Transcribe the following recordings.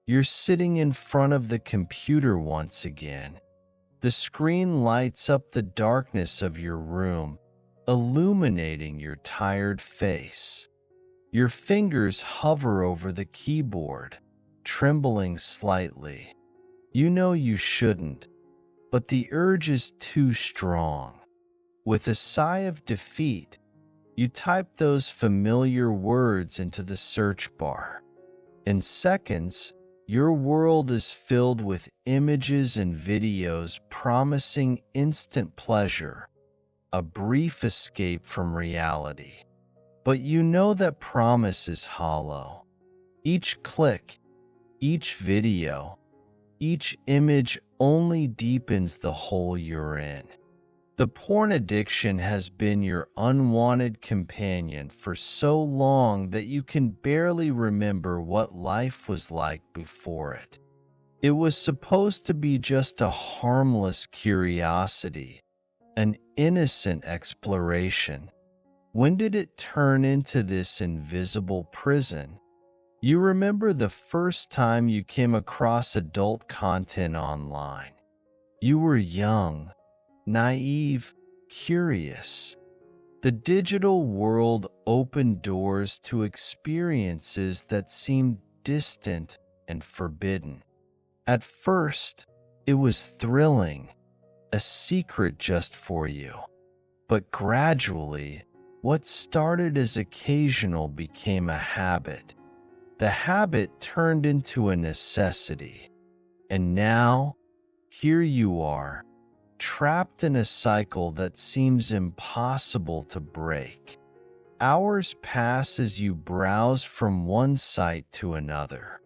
You're sitting in front of the computer once again. The screen lights up the darkness of your room, illuminating your tired face. Your fingers hover over the keyboard, trembling slightly. You know you shouldn't, but the urge is too strong. With a sigh of defeat, you type those familiar words into the search bar. In seconds, your world is filled with images and videos promising instant pleasure, a brief escape from reality. But you know that promise is hollow. Each click, each video, each image only deepens the hole you're in. The porn addiction has been your unwanted companion for so long that you can barely remember what life was like before it. It was supposed to be just a harmless curiosity, an innocent exploration. When did it turn into this invisible prison? You remember the first time you came across adult content online. You were young, naive, curious. The digital world opened doors to experiences that seemed distant and forbidden. At first, it was thrilling, a secret just for you. But gradually, what started as occasional became a habit. The habit turned into a necessity. And now, here you are, trapped in a cycle that seems impossible to break. Hours pass as you browse from one site to another.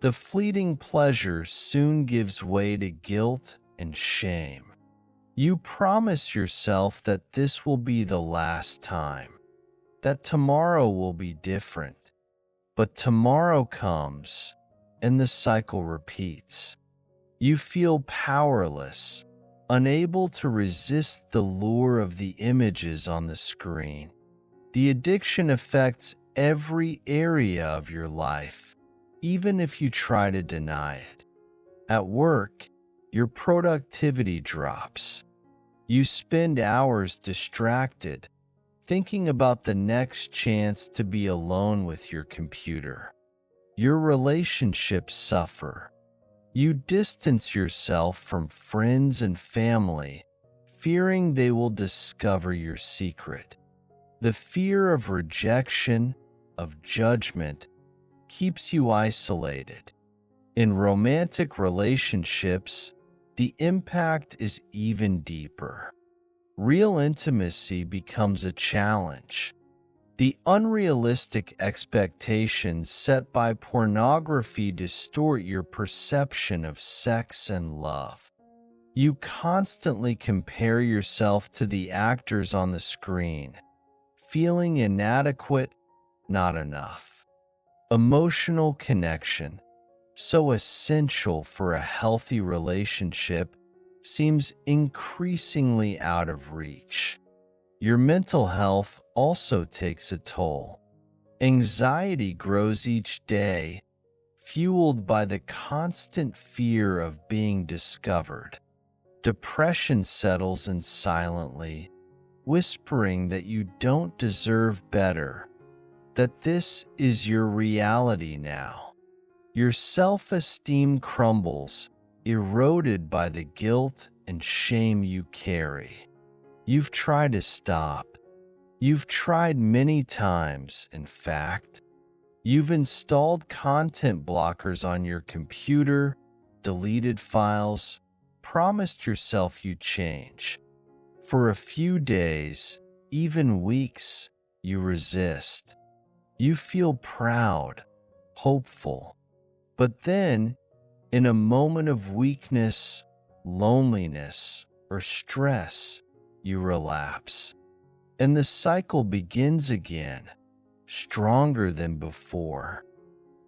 The fleeting pleasure soon gives way to guilt and shame. You promise yourself that this will be the last time, that tomorrow will be different. But tomorrow comes, and the cycle repeats. You feel powerless, unable to resist the lure of the images on the screen. The addiction affects every area of your life, even if you try to deny it. At work, your productivity drops. You spend hours distracted, thinking about the next chance to be alone with your computer. Your relationships suffer. You distance yourself from friends and family, fearing they will discover your secret. The fear of rejection, of judgment, keeps you isolated. In romantic relationships, the impact is even deeper. Real intimacy becomes a challenge. The unrealistic expectations set by pornography distort your perception of sex and love. You constantly compare yourself to the actors on the screen, feeling inadequate, not enough. Emotional connection, so essential for a healthy relationship, seems increasingly out of reach. Your mental health also takes a toll. Anxiety grows each day, fueled by the constant fear of being discovered. Depression settles in silently, whispering that you don't deserve better, that this is your reality now. Your self-esteem crumbles, eroded by the guilt and shame you carry. You've tried to stop. You've tried many times, in fact. You've installed content blockers on your computer, deleted files, promised yourself you'd change. For a few days, even weeks, you resist. You feel proud, hopeful. But then, in a moment of weakness, loneliness, or stress, you relapse. And the cycle begins again, stronger than before.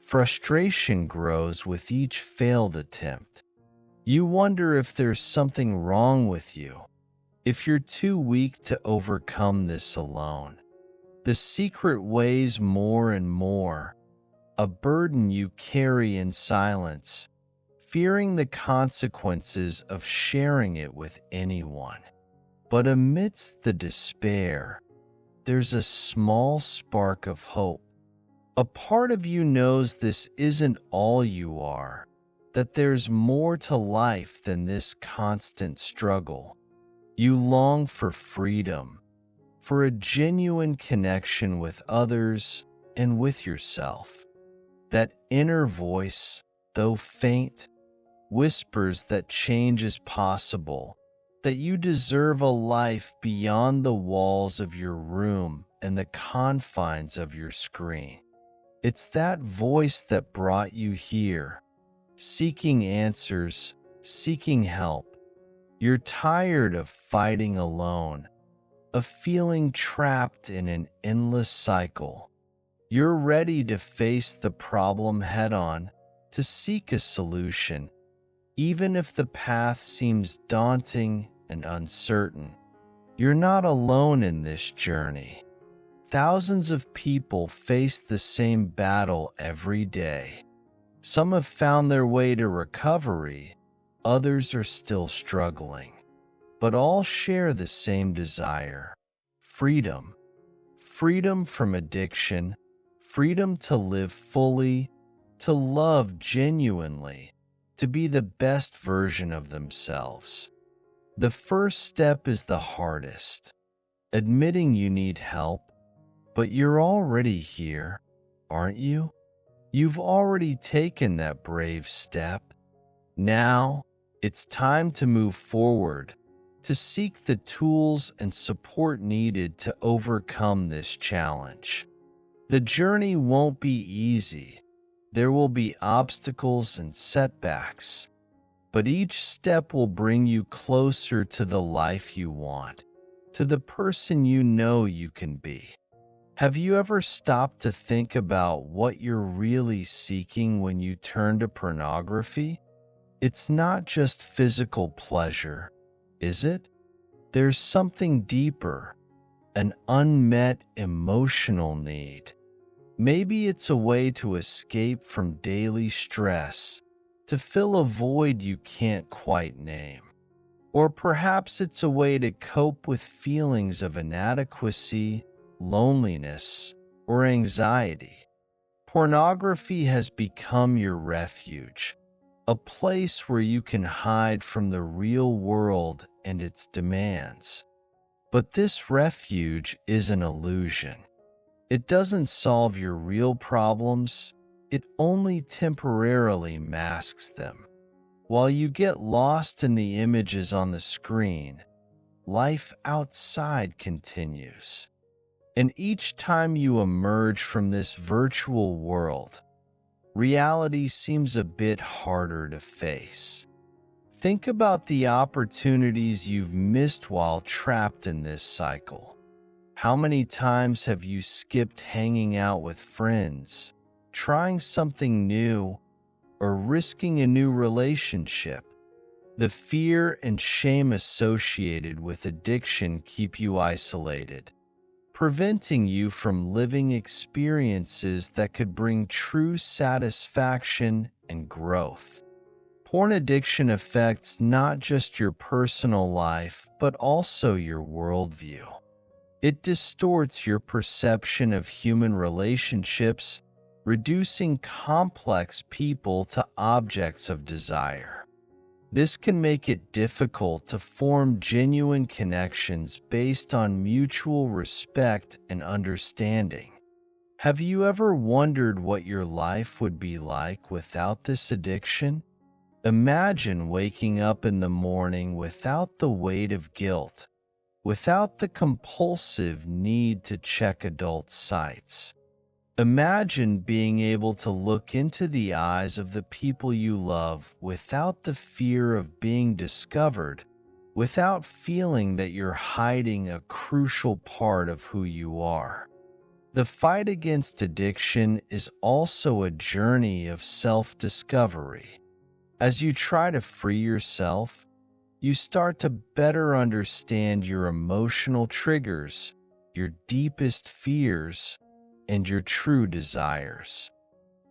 Frustration grows with each failed attempt. You wonder if there's something wrong with you, if you're too weak to overcome this alone. The secret weighs more and more. a burden you carry in silence, fearing the consequences of sharing it with anyone. But amidst the despair, there's a small spark of hope. A part of you knows this isn't all you are, that there's more to life than this constant struggle. You long for freedom, for a genuine connection with others and with yourself. That inner voice, though faint, whispers that change is possible, that you deserve a life beyond the walls of your room and the confines of your screen. It's that voice that brought you here, seeking answers, seeking help. You're tired of fighting alone, of feeling trapped in an endless cycle. You're ready to face the problem head on, to seek a solution, even if the path seems daunting and uncertain. You're not alone in this journey. Thousands of people face the same battle every day. Some have found their way to recovery, others are still struggling, but all share the same desire: freedom. Freedom from addiction, freedom to live fully, to love genuinely, to be the best version of themselves. The first step is the hardest, admitting you need help, but you're already here, aren't you? You've already taken that brave step. Now, it's time to move forward, to seek the tools and support needed to overcome this challenge. The journey won't be easy. There will be obstacles and setbacks, but each step will bring you closer to the life you want, to the person you know you can be. Have you ever stopped to think about what you're really seeking when you turn to pornography? It's not just physical pleasure, is it? There's something deeper, an unmet emotional need. Maybe it's a way to escape from daily stress, to fill a void you can't quite name. Or perhaps it's a way to cope with feelings of inadequacy, loneliness, or anxiety. Pornography has become your refuge, a place where you can hide from the real world and its demands. But this refuge is an illusion. It doesn't solve your real problems, it only temporarily masks them. While you get lost in the images on the screen, life outside continues. And each time you emerge from this virtual world, reality seems a bit harder to face. Think about the opportunities you've missed while trapped in this cycle. How many times have you skipped hanging out with friends, trying something new, or risking a new relationship? The fear and shame associated with addiction keep you isolated, preventing you from living experiences that could bring true satisfaction and growth. Porn addiction affects not just your personal life, but also your worldview. It distorts your perception of human relationships, reducing complex people to objects of desire. This can make it difficult to form genuine connections based on mutual respect and understanding. Have you ever wondered what your life would be like without this addiction? Imagine waking up in the morning without the weight of guilt, without the compulsive need to check adult sites. Imagine being able to look into the eyes of the people you love without the fear of being discovered, without feeling that you're hiding a crucial part of who you are. The fight against addiction is also a journey of self-discovery. As you try to free yourself, you start to better understand your emotional triggers, your deepest fears, and your true desires.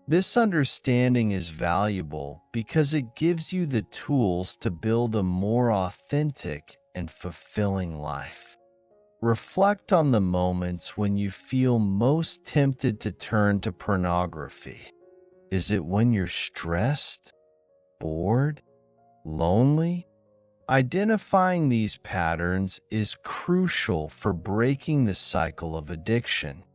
This understanding is valuable because it gives you the tools to build a more authentic and fulfilling life. Reflect on the moments when you feel most tempted to turn to pornography. Is it when you're stressed, bored, lonely? Identifying these patterns is crucial for breaking the cycle of addiction.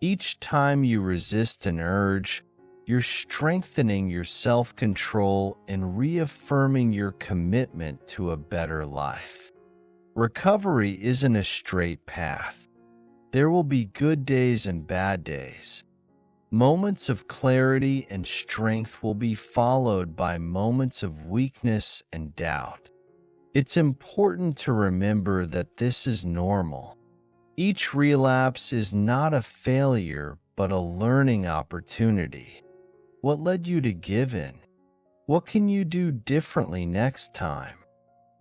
Each time you resist an urge, you're strengthening your self-control and reaffirming your commitment to a better life. Recovery isn't a straight path. There will be good days and bad days. Moments of clarity and strength will be followed by moments of weakness and doubt. It's important to remember that this is normal. Each relapse is not a failure, but a learning opportunity. What led you to give in? What can you do differently next time?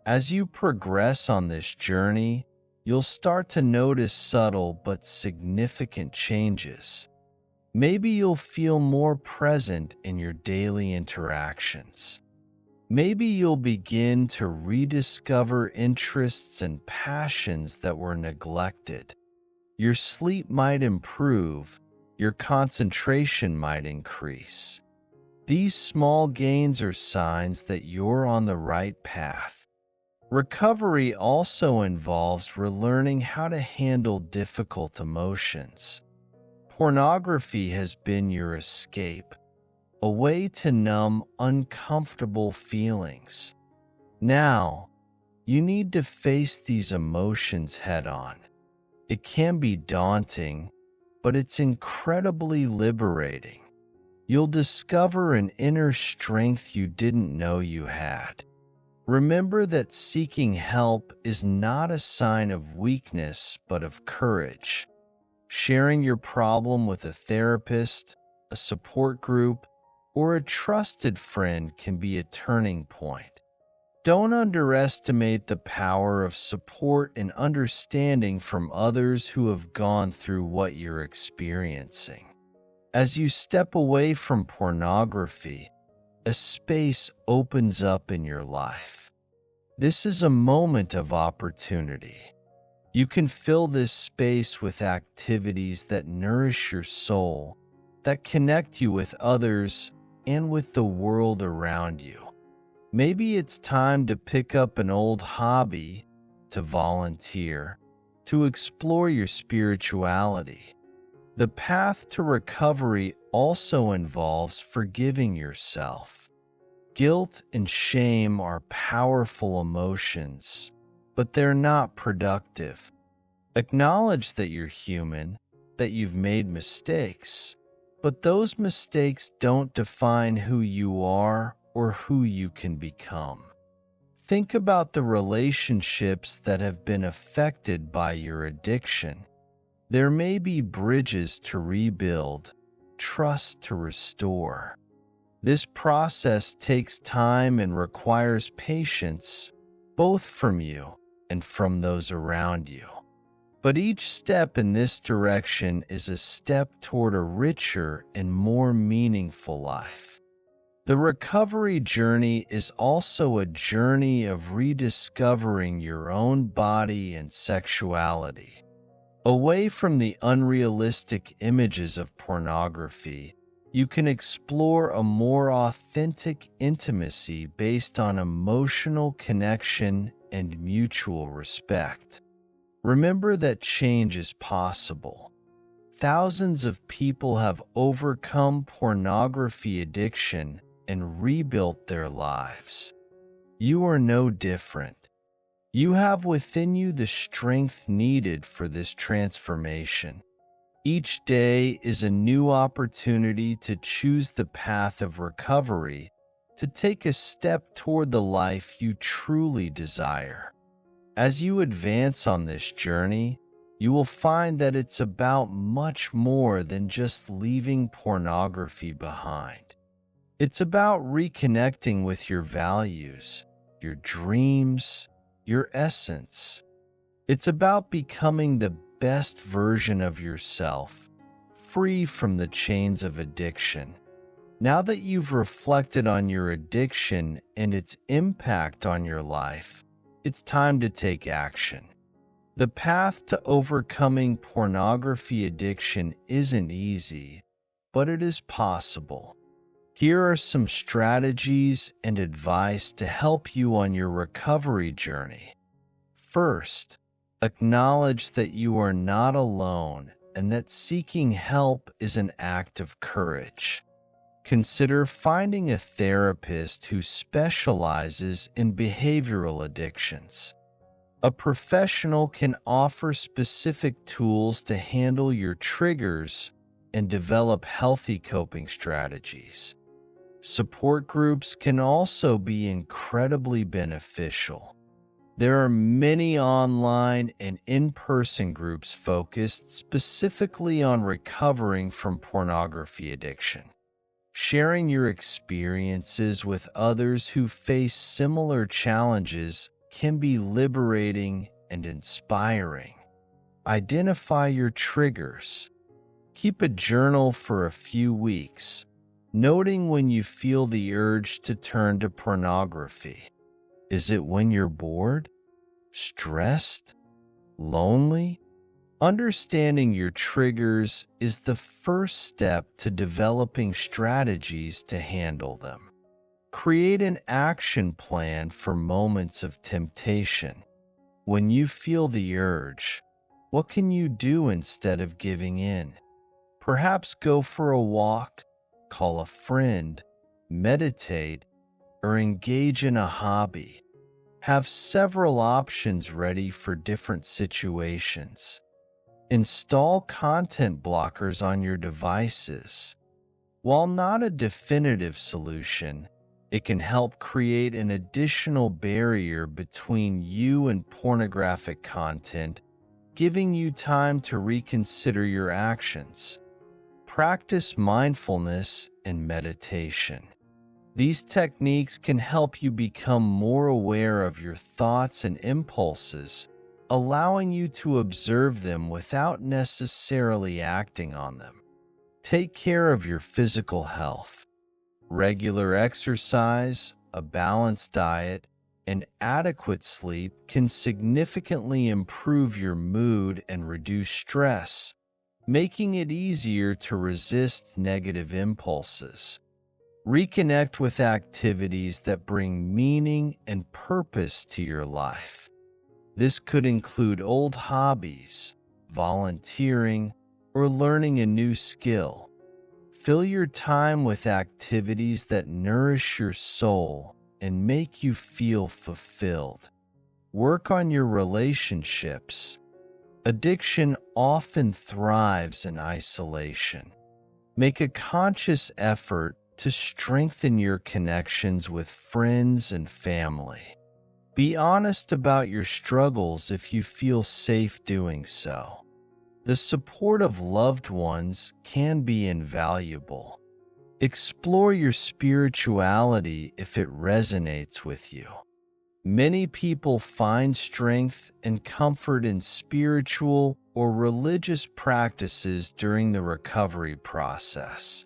As you progress on this journey, you'll start to notice subtle but significant changes. Maybe you'll feel more present in your daily interactions. Maybe you'll begin to rediscover interests and passions that were neglected. Your sleep might improve, your concentration might increase. These small gains are signs that you're on the right path. Recovery also involves relearning how to handle difficult emotions. Pornography has been your escape, a way to numb uncomfortable feelings. Now, you need to face these emotions head on. It can be daunting, but it's incredibly liberating. You'll discover an inner strength you didn't know you had. Remember that seeking help is not a sign of weakness, but of courage. Sharing your problem with a therapist, a support group, or a trusted friend can be a turning point. Don't underestimate the power of support and understanding from others who have gone through what you're experiencing. As you step away from pornography, a space opens up in your life. This is a moment of opportunity. You can fill this space with activities that nourish your soul, that connect you with others and with the world around you. Maybe it's time to pick up an old hobby, to volunteer, to explore your spirituality. The path to recovery also involves forgiving yourself. Guilt and shame are powerful emotions, but they're not productive. Acknowledge that you're human, that you've made mistakes, but those mistakes don't define who you are or who you can become. Think about the relationships that have been affected by your addiction. There may be bridges to rebuild, trust to restore. This process takes time and requires patience, both from you and from those around you. But each step in this direction is a step toward a richer and more meaningful life. The recovery journey is also a journey of rediscovering your own body and sexuality. Away from the unrealistic images of pornography, you can explore a more authentic intimacy based on emotional connection and mutual respect. Remember that change is possible. Thousands of people have overcome pornography addiction and rebuilt their lives. You are no different. You have within you the strength needed for this transformation. Each day is a new opportunity to choose the path of recovery, to take a step toward the life you truly desire. As you advance on this journey, you will find that it's about much more than just leaving pornography behind. It's about reconnecting with your values, your dreams, your essence. It's about becoming the best version of yourself, free from the chains of addiction. Now that you've reflected on your addiction and its impact on your life, it's time to take action. The path to overcoming pornography addiction isn't easy, but it is possible. Here are some strategies and advice to help you on your recovery journey. First, acknowledge that you are not alone and that seeking help is an act of courage. Consider finding a therapist who specializes in behavioral addictions. A professional can offer specific tools to handle your triggers and develop healthy coping strategies. Support groups can also be incredibly beneficial. There are many online and in-person groups focused specifically on recovering from pornography addiction. Sharing your experiences with others who face similar challenges can be liberating and inspiring. Identify your triggers. Keep a journal for a few weeks, noting when you feel the urge to turn to pornography. Is it when you're bored, stressed, lonely? Understanding your triggers is the first step to developing strategies to handle them. Create an action plan for moments of temptation. When you feel the urge, what can you do instead of giving in? Perhaps go for a walk, call a friend, meditate, or engage in a hobby. Have several options ready for different situations. Install content blockers on your devices. While not a definitive solution, it can help create an additional barrier between you and pornographic content, giving you time to reconsider your actions. Practice mindfulness and meditation. These techniques can help you become more aware of your thoughts and impulses, allowing you to observe them without necessarily acting on them. Take care of your physical health. Regular exercise, a balanced diet, and adequate sleep can significantly improve your mood and reduce stress, making it easier to resist negative impulses. Reconnect with activities that bring meaning and purpose to your life. This could include old hobbies, volunteering, or learning a new skill. Fill your time with activities that nourish your soul and make you feel fulfilled. Work on your relationships. Addiction often thrives in isolation. Make a conscious effort to strengthen your connections with friends and family. Be honest about your struggles if you feel safe doing so. The support of loved ones can be invaluable. Explore your spirituality if it resonates with you. Many people find strength and comfort in spiritual or religious practices during the recovery process.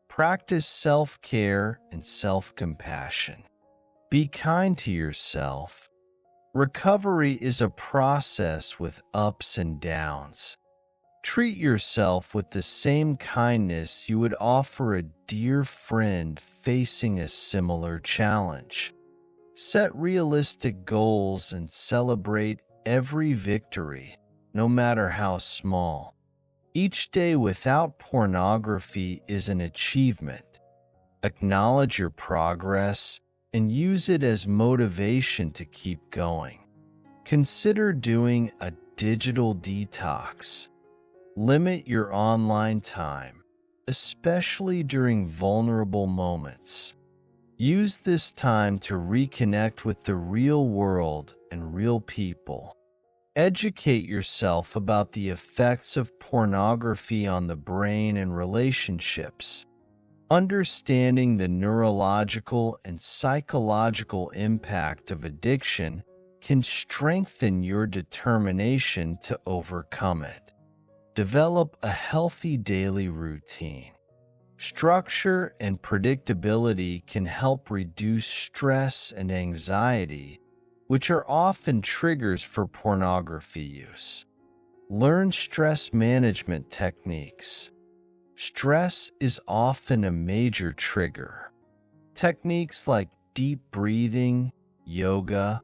Practice self-care and self-compassion. Be kind to yourself. Recovery is a process with ups and downs. Treat yourself with the same kindness you would offer a dear friend facing a similar challenge. Set realistic goals and celebrate every victory, no matter how small. Each day without pornography is an achievement. Acknowledge your progress and use it as motivation to keep going. Consider doing a digital detox. Limit your online time, especially during vulnerable moments. Use this time to reconnect with the real world and real people. Educate yourself about the effects of pornography on the brain and relationships. Understanding the neurological and psychological impact of addiction can strengthen your determination to overcome it. Develop a healthy daily routine. Structure and predictability can help reduce stress and anxiety, which are often triggers for pornography use. Learn stress management techniques. Stress is often a major trigger. Techniques like deep breathing, yoga,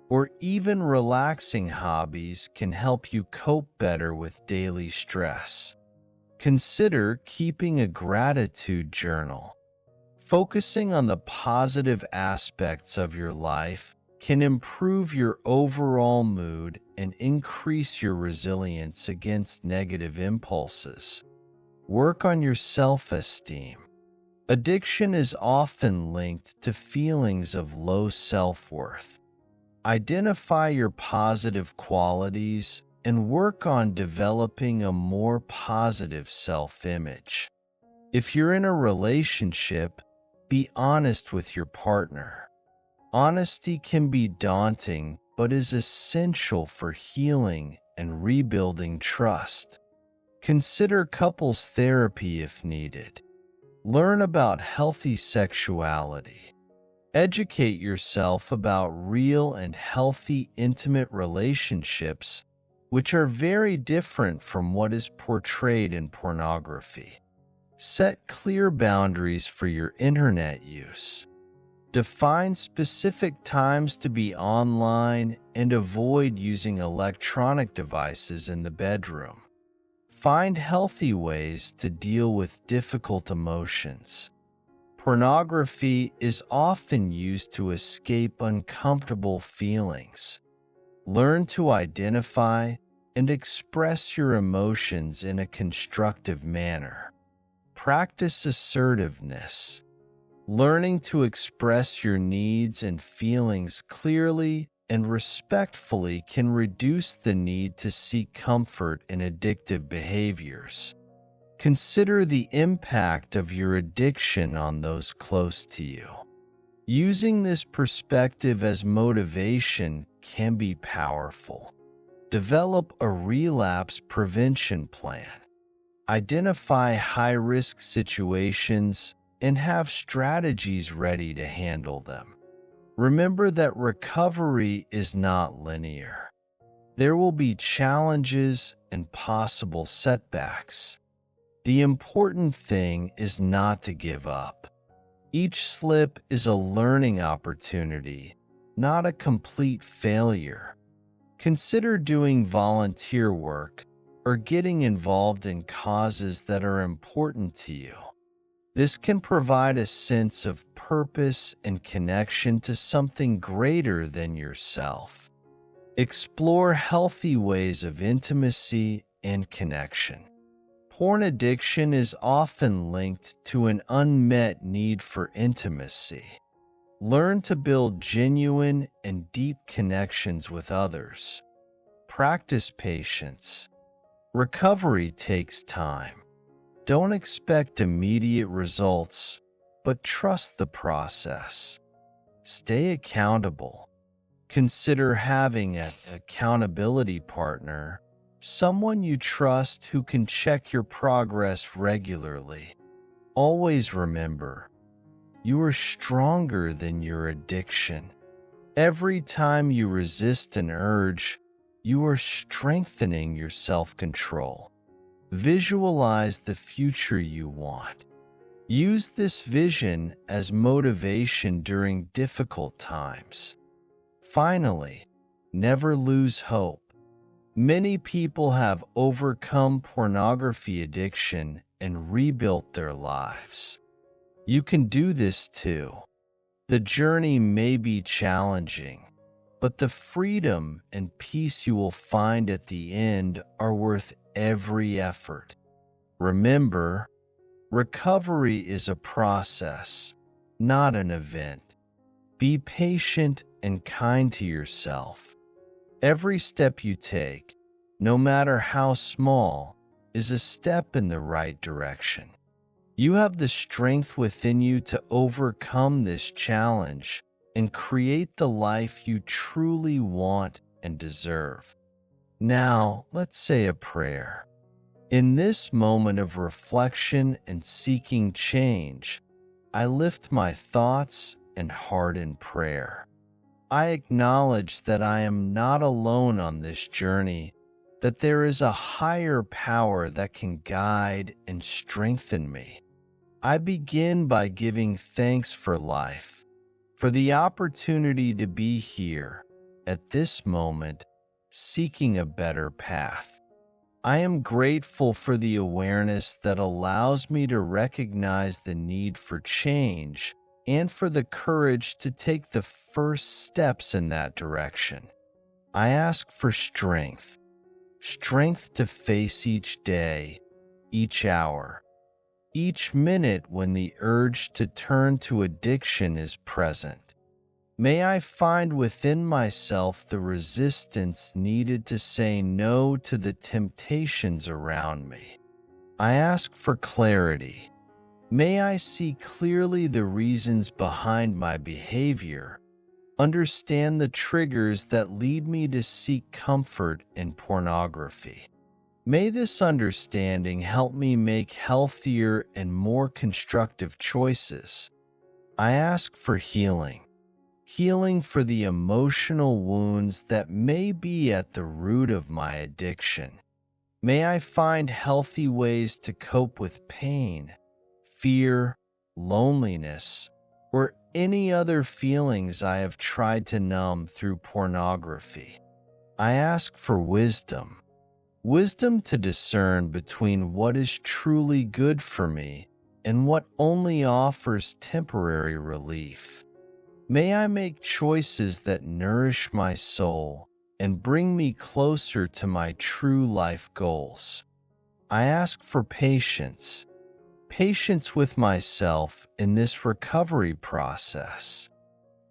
or even relaxing hobbies can help you cope better with daily stress. Consider keeping a gratitude journal. Focusing on the positive aspects of your life can improve your overall mood and increase your resilience against negative impulses. Work on your self-esteem. Addiction is often linked to feelings of low self-worth. Identify your positive qualities and work on developing a more positive self-image. If you're in a relationship, be honest with your partner. Honesty can be daunting, but is essential for healing and rebuilding trust. Consider couples therapy if needed. Learn about healthy sexuality. Educate yourself about real and healthy intimate relationships, which are very different from what is portrayed in pornography. Set clear boundaries for your internet use. Define specific times to be online and avoid using electronic devices in the bedroom. Find healthy ways to deal with difficult emotions. Pornography is often used to escape uncomfortable feelings. Learn to identify and express your emotions in a constructive manner. Practice assertiveness. Learning to express your needs and feelings clearly and respectfully can reduce the need to seek comfort in addictive behaviors. Consider the impact of your addiction on those close to you. Using this perspective as motivation can be powerful. Develop a relapse prevention plan. Identify high-risk situations and have strategies ready to handle them. Remember that recovery is not linear. There will be challenges and possible setbacks. The important thing is not to give up. Each slip is a learning opportunity, not a complete failure. Consider doing volunteer work or getting involved in causes that are important to you. This can provide a sense of purpose and connection to something greater than yourself. Explore healthy ways of intimacy and connection. Porn addiction is often linked to an unmet need for intimacy. Learn to build genuine and deep connections with others. Practice patience. Recovery takes time. Don't expect immediate results, but trust the process. Stay accountable. Consider having an accountability partner, someone you trust who can check your progress regularly. Always remember, you are stronger than your addiction. Every time you resist an urge, you are strengthening your self-control. Visualize the future you want. Use this vision as motivation during difficult times. Finally, never lose hope. Many people have overcome pornography addiction and rebuilt their lives. You can do this too. The journey may be challenging, but the freedom and peace you will find at the end are worth every effort. Remember, recovery is a process, not an event. Be patient and kind to yourself. Every step you take, no matter how small, is a step in the right direction. You have the strength within you to overcome this challenge and create the life you truly want and deserve. Now, let's say a prayer. In this moment of reflection and seeking change, I lift my thoughts and heart in prayer. I acknowledge that I am not alone on this journey, that there is a higher power that can guide and strengthen me. I begin by giving thanks for life, for the opportunity to be here, at this moment, seeking a better path. I am grateful for the awareness that allows me to recognize the need for change and for the courage to take the first steps in that direction. I ask for strength to face each day, each hour, each minute when the urge to turn to addiction is present. May I find within myself the resistance needed to say no to the temptations around me. I ask for clarity. May I see clearly the reasons behind my behavior, understand the triggers that lead me to seek comfort in pornography. May this understanding help me make healthier and more constructive choices. I ask for healing for the emotional wounds that may be at the root of my addiction. May I find healthy ways to cope with pain, fear, loneliness, or any other feelings I have tried to numb through pornography. I ask for wisdom to discern between what is truly good for me and what only offers temporary relief. May I make choices that nourish my soul and bring me closer to my true life goals. I ask for patience with myself in this recovery process.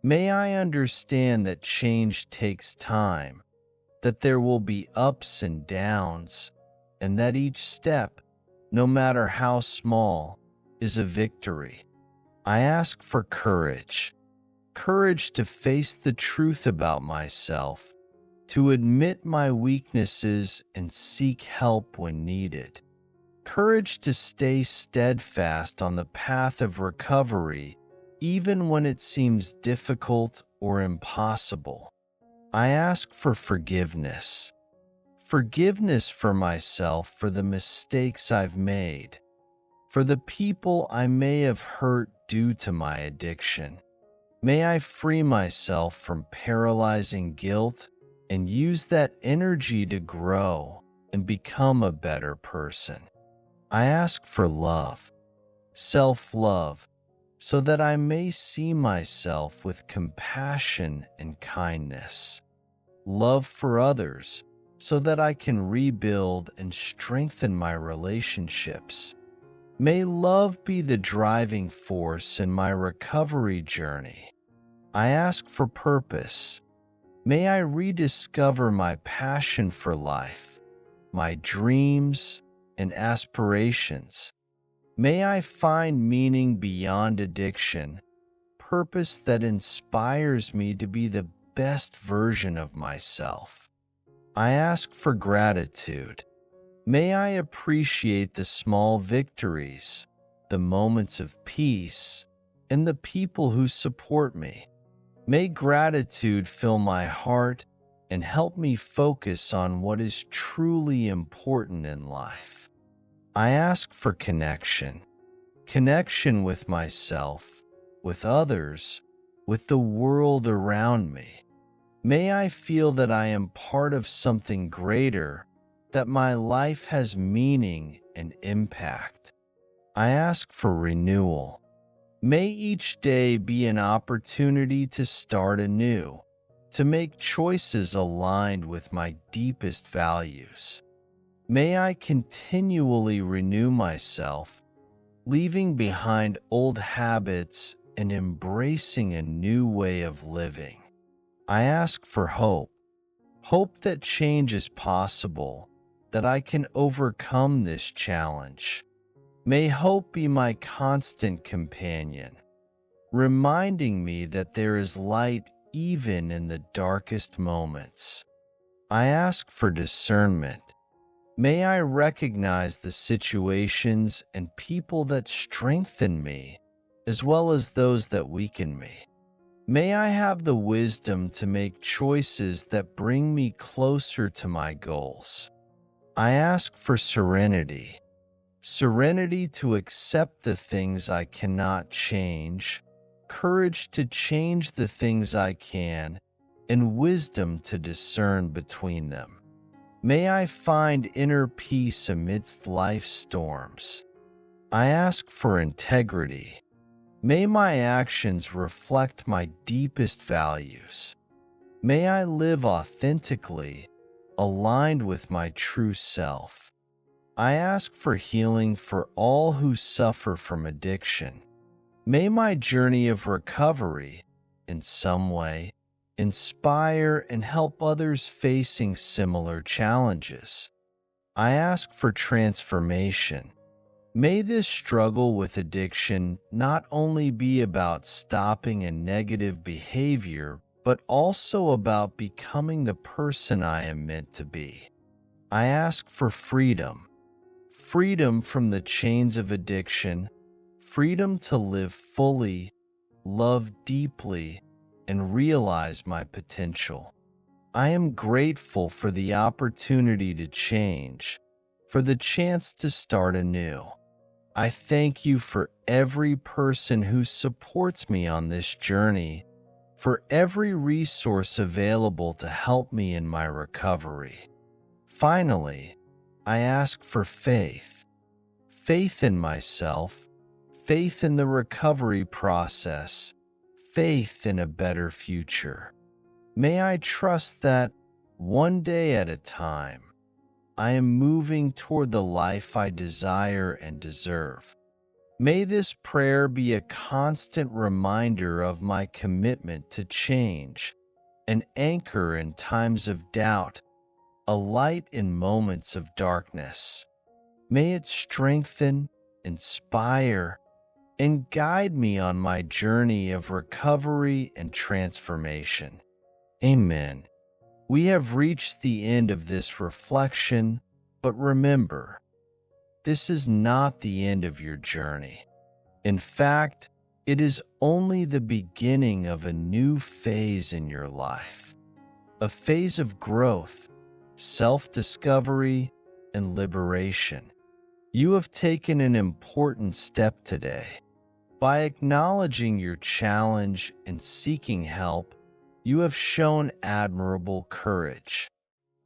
May I understand that change takes time, that there will be ups and downs, and that each step, no matter how small, is a victory. I ask for courage to face the truth about myself, to admit my weaknesses and seek help when needed. Courage to stay steadfast on the path of recovery, even when it seems difficult or impossible. I ask for forgiveness for myself for the mistakes I've made, for the people I may have hurt due to my addiction. May I free myself from paralyzing guilt and use that energy to grow and become a better person. I ask for self-love, so that I may see myself with compassion and kindness. Love for others, so that I can rebuild and strengthen my relationships. May love be the driving force in my recovery journey. I ask for purpose. May I rediscover my passion for life, my dreams and aspirations. May I find meaning beyond addiction, purpose that inspires me to be the best version of myself. I ask for gratitude. May I appreciate the small victories, the moments of peace, and the people who support me. May gratitude fill my heart and help me focus on what is truly important in life. I ask for connection with myself, with others, with the world around me. May I feel that I am part of something greater, that my life has meaning and impact. I ask for renewal. May each day be an opportunity to start anew, to make choices aligned with my deepest values. May I continually renew myself, leaving behind old habits and embracing a new way of living. I ask for hope that change is possible, that I can overcome this challenge. May hope be my constant companion, reminding me that there is light even in the darkest moments. I ask for discernment. May I recognize the situations and people that strengthen me, as well as those that weaken me. May I have the wisdom to make choices that bring me closer to my goals. I ask for serenity, serenity to accept the things I cannot change, courage to change the things I can, and wisdom to discern between them. May I find inner peace amidst life's storms. I ask for integrity. May my actions reflect my deepest values. May I live authentically, aligned with my true self. I ask for healing for all who suffer from addiction. May my journey of recovery, in some way, inspire and help others facing similar challenges. I ask for transformation. May this struggle with addiction not only be about stopping a negative behavior, but also about becoming the person I am meant to be. I ask for freedom. Freedom from the chains of addiction, freedom to live fully, love deeply, and realize my potential. I am grateful for the opportunity to change, for the chance to start anew. I thank you for every person who supports me on this journey, for every resource available to help me in my recovery. Finally, I ask for faith, faith in myself, faith in the recovery process, faith in a better future. May I trust that, one day at a time, I am moving toward the life I desire and deserve. May this prayer be a constant reminder of my commitment to change, an anchor in times of doubt, a light in moments of darkness. May it strengthen, inspire, and guide me on my journey of recovery and transformation. Amen. We have reached the end of this reflection, but remember, this is not the end of your journey. In fact, it is only the beginning of a new phase in your life, a phase of growth, self-discovery, and liberation. You have taken an important step today. By acknowledging your challenge and seeking help, you have shown admirable courage.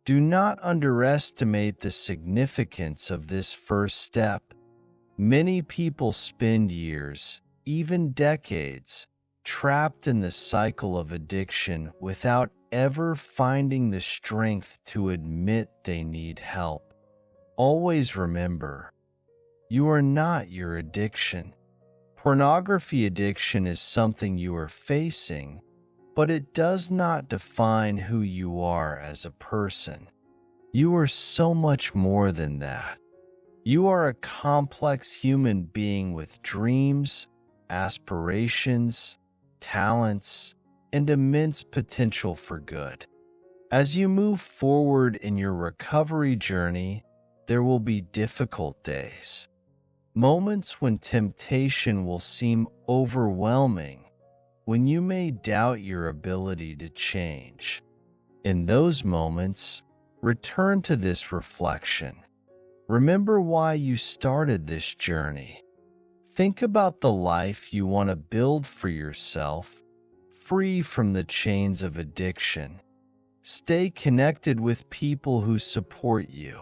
Do not underestimate the significance of this first step. Many people spend years, even decades, trapped in the cycle of addiction without ever finding the strength to admit they need help. Always remember, you are not your addiction. Pornography addiction is something you are facing, but it does not define who you are as a person. You are so much more than that. You are a complex human being with dreams, aspirations, talents, and immense potential for good. As you move forward in your recovery journey, there will be difficult days. Moments when temptation will seem overwhelming, when you may doubt your ability to change. In those moments, return to this reflection. Remember why you started this journey. Think about the life you want to build for yourself, free from the chains of addiction. Stay connected with people who support you.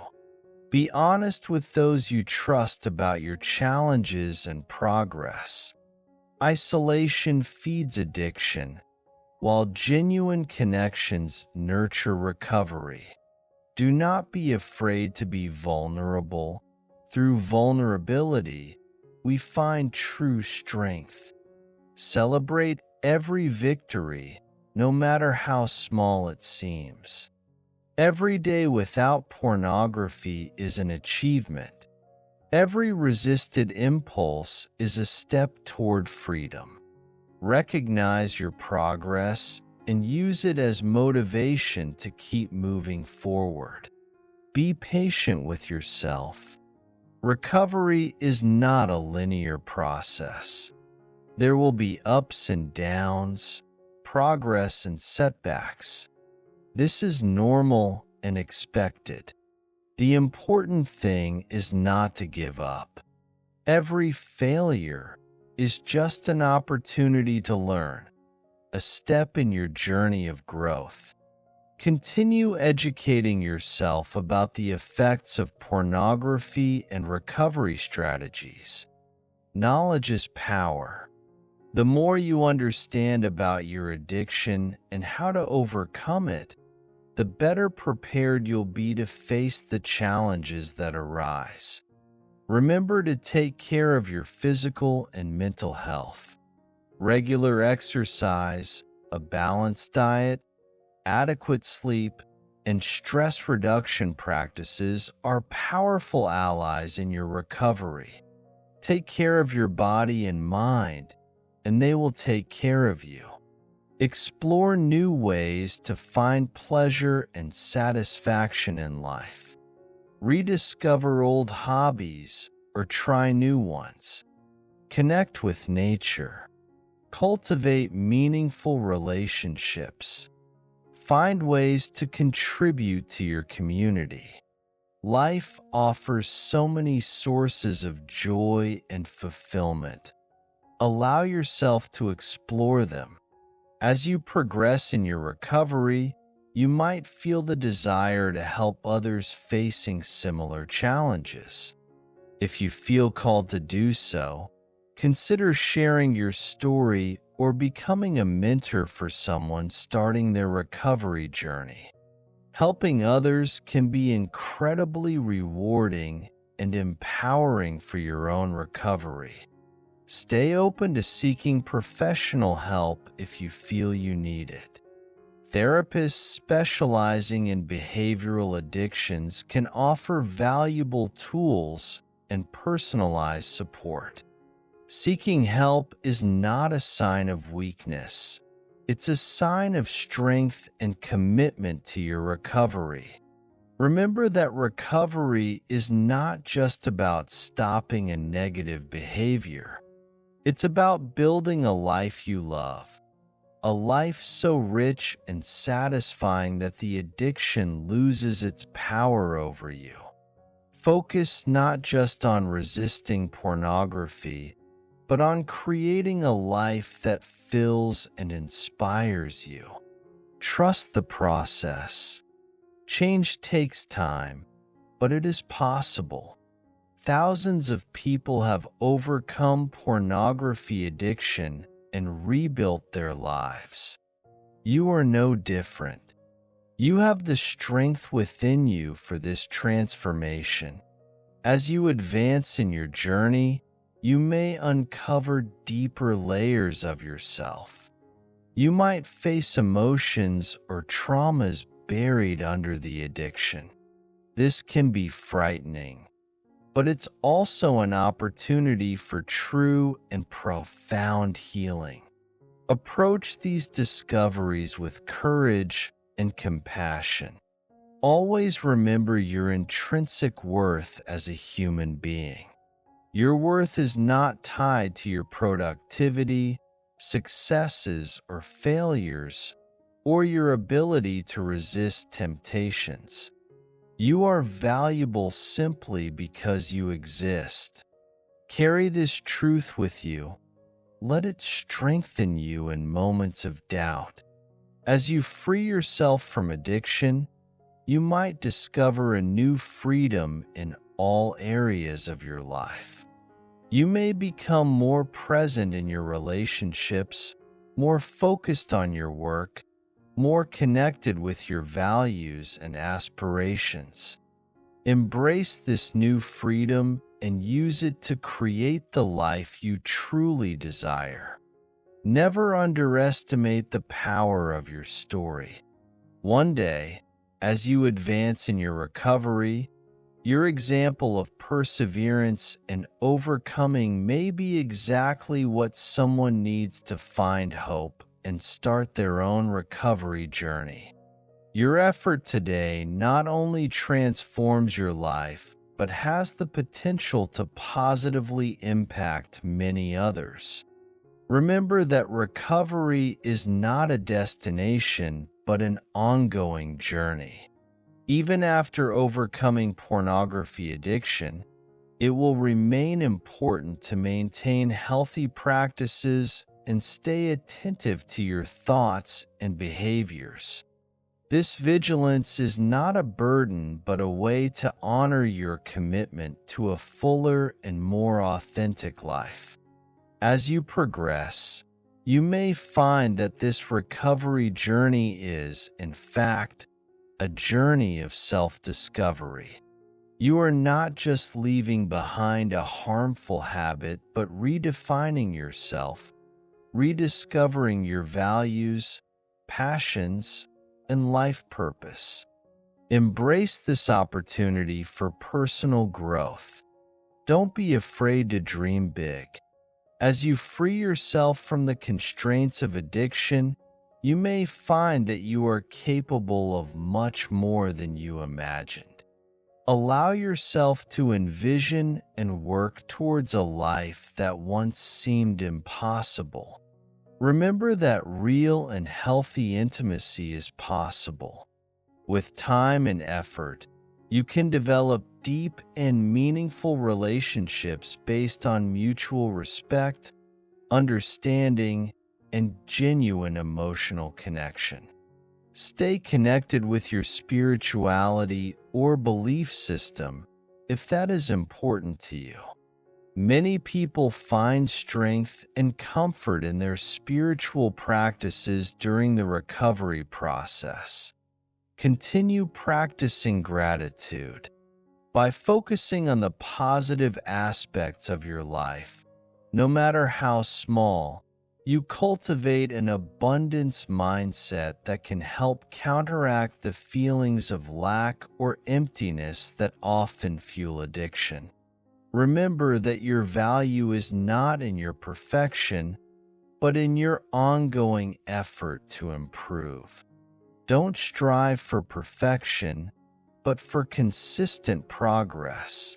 Be honest with those you trust about your challenges and progress. Isolation feeds addiction, while genuine connections nurture recovery. Do not be afraid to be vulnerable. Through vulnerability, we find true strength. Celebrate every victory, no matter how small it seems. Every day without pornography is an achievement. Every resisted impulse is a step toward freedom. Recognize your progress and use it as motivation to keep moving forward. Be patient with yourself. Recovery is not a linear process. There will be ups and downs, progress and setbacks. This is normal and expected. The important thing is not to give up. Every failure is just an opportunity to learn, a step in your journey of growth. Continue educating yourself about the effects of pornography and recovery strategies. Knowledge is power. The more you understand about your addiction and how to overcome it, the better prepared you'll be to face the challenges that arise. Remember to take care of your physical and mental health. Regular exercise, a balanced diet, adequate sleep, and stress reduction practices are powerful allies in your recovery. Take care of your body and mind, and they will take care of you. Explore new ways to find pleasure and satisfaction in life. Rediscover old hobbies or try new ones. Connect with nature. Cultivate meaningful relationships. Find ways to contribute to your community. Life offers so many sources of joy and fulfillment. Allow yourself to explore them. As you progress in your recovery, you might feel the desire to help others facing similar challenges. If you feel called to do so, consider sharing your story or becoming a mentor for someone starting their recovery journey. Helping others can be incredibly rewarding and empowering for your own recovery. Stay open to seeking professional help if you feel you need it. Therapists specializing in behavioral addictions can offer valuable tools and personalized support. Seeking help is not a sign of weakness. It's a sign of strength and commitment to your recovery. Remember that recovery is not just about stopping a negative behavior. It's about building a life you love, a life so rich and satisfying that the addiction loses its power over you. Focus not just on resisting pornography, but on creating a life that fills and inspires you. Trust the process. Change takes time, but it is possible. Thousands of people have overcome pornography addiction and rebuilt their lives. You are no different. You have the strength within you for this transformation. As you advance in your journey, you may uncover deeper layers of yourself. You might face emotions or traumas buried under the addiction. This can be frightening, but it's also an opportunity for true and profound healing. Approach these discoveries with courage and compassion. Always remember your intrinsic worth as a human being. Your worth is not tied to your productivity, successes, or failures, or your ability to resist temptations. You are valuable simply because you exist. Carry this truth with you. Let it strengthen you in moments of doubt. As you free yourself from addiction, you might discover a new freedom in all areas of your life. You may become more present in your relationships, more focused on your work, more connected with your values and aspirations. Embrace this new freedom and use it to create the life you truly desire. Never underestimate the power of your story. One day, as you advance in your recovery, your example of perseverance and overcoming may be exactly what someone needs to find hope and start their own recovery journey. Your effort today not only transforms your life, but has the potential to positively impact many others. Remember that recovery is not a destination, but an ongoing journey. Even after overcoming pornography addiction, it will remain important to maintain healthy practices and stay attentive to your thoughts and behaviors. This vigilance is not a burden, but a way to honor your commitment to a fuller and more authentic life. As you progress, you may find that this recovery journey is, in fact, a journey of self-discovery. You are not just leaving behind a harmful habit, but redefining yourself, rediscovering your values, passions, and life purpose. Embrace this opportunity for personal growth. Don't be afraid to dream big. As you free yourself from the constraints of addiction, you may find that you are capable of much more than you imagined. Allow yourself to envision and work towards a life that once seemed impossible. Remember that real and healthy intimacy is possible. With time and effort, you can develop deep and meaningful relationships based on mutual respect, understanding, and genuine emotional connection. Stay connected with your spirituality or belief system if that is important to you. Many people find strength and comfort in their spiritual practices during the recovery process. Continue practicing gratitude. By focusing on the positive aspects of your life, no matter how small, you cultivate an abundance mindset that can help counteract the feelings of lack or emptiness that often fuel addiction. Remember that your value is not in your perfection, but in your ongoing effort to improve. Don't strive for perfection, but for consistent progress.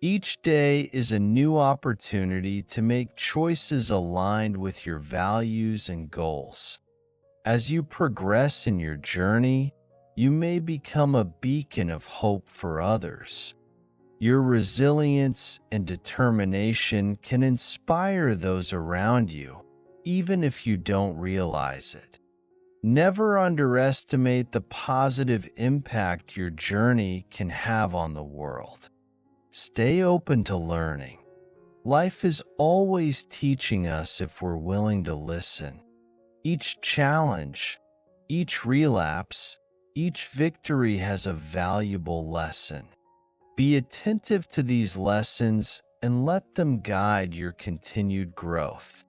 Each day is a new opportunity to make choices aligned with your values and goals. As you progress in your journey, you may become a beacon of hope for others. Your resilience and determination can inspire those around you, even if you don't realize it. Never underestimate the positive impact your journey can have on the world. Stay open to learning. Life is always teaching us if we're willing to listen. Each challenge, each relapse, each victory has a valuable lesson. Be attentive to these lessons and let them guide your continued growth.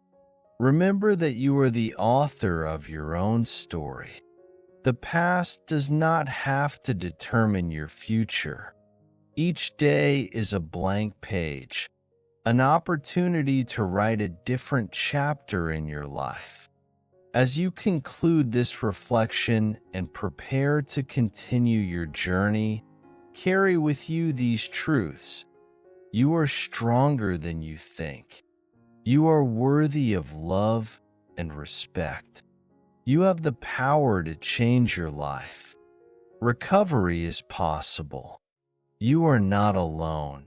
Remember that you are the author of your own story. The past does not have to determine your future. Each day is a blank page, an opportunity to write a different chapter in your life. As you conclude this reflection and prepare to continue your journey, carry with you these truths. You are stronger than you think. You are worthy of love and respect. You have the power to change your life. Recovery is possible. You are not alone.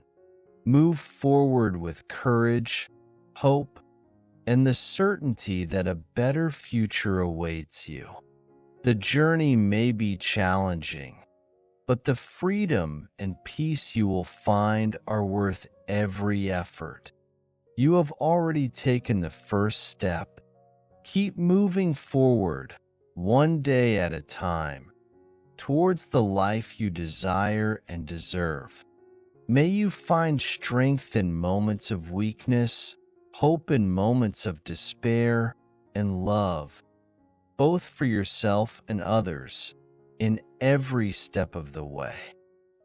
Move forward with courage, hope, and the certainty that a better future awaits you. The journey may be challenging, but the freedom and peace you will find are worth every effort. You have already taken the first step. Keep moving forward, one day at a time, towards the life you desire and deserve. May you find strength in moments of weakness, hope in moments of despair, and love, both for yourself and others, in every step of the way.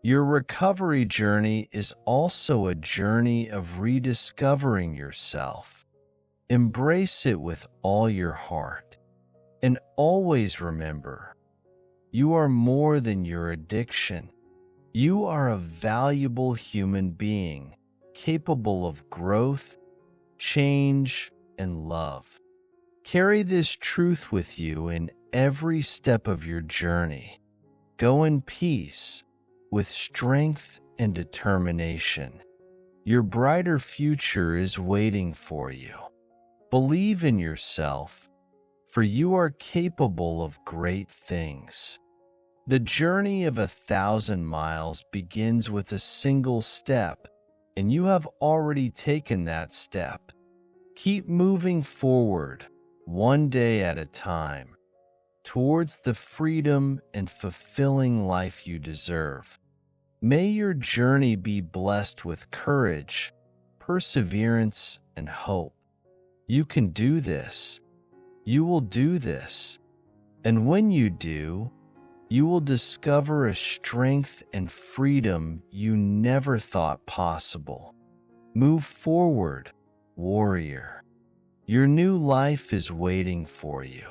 Your recovery journey is also a journey of rediscovering yourself. Embrace it with all your heart, and always remember, You are more than your addiction. You are a valuable human being, capable of growth, change, and love. Carry this truth with you in every step of your journey. Go in peace, with strength and determination. Your brighter future is waiting for you. Believe in yourself, for you are capable of great things. The journey of 1,000 miles begins with a single step, and you have already taken that step. Keep moving forward, one day at a time, towards the freedom and fulfilling life you deserve. May your journey be blessed with courage, perseverance, and hope. You can do this. You will do this. And when you do, you will discover a strength and freedom you never thought possible. Move forward, warrior. Your new life is waiting for you.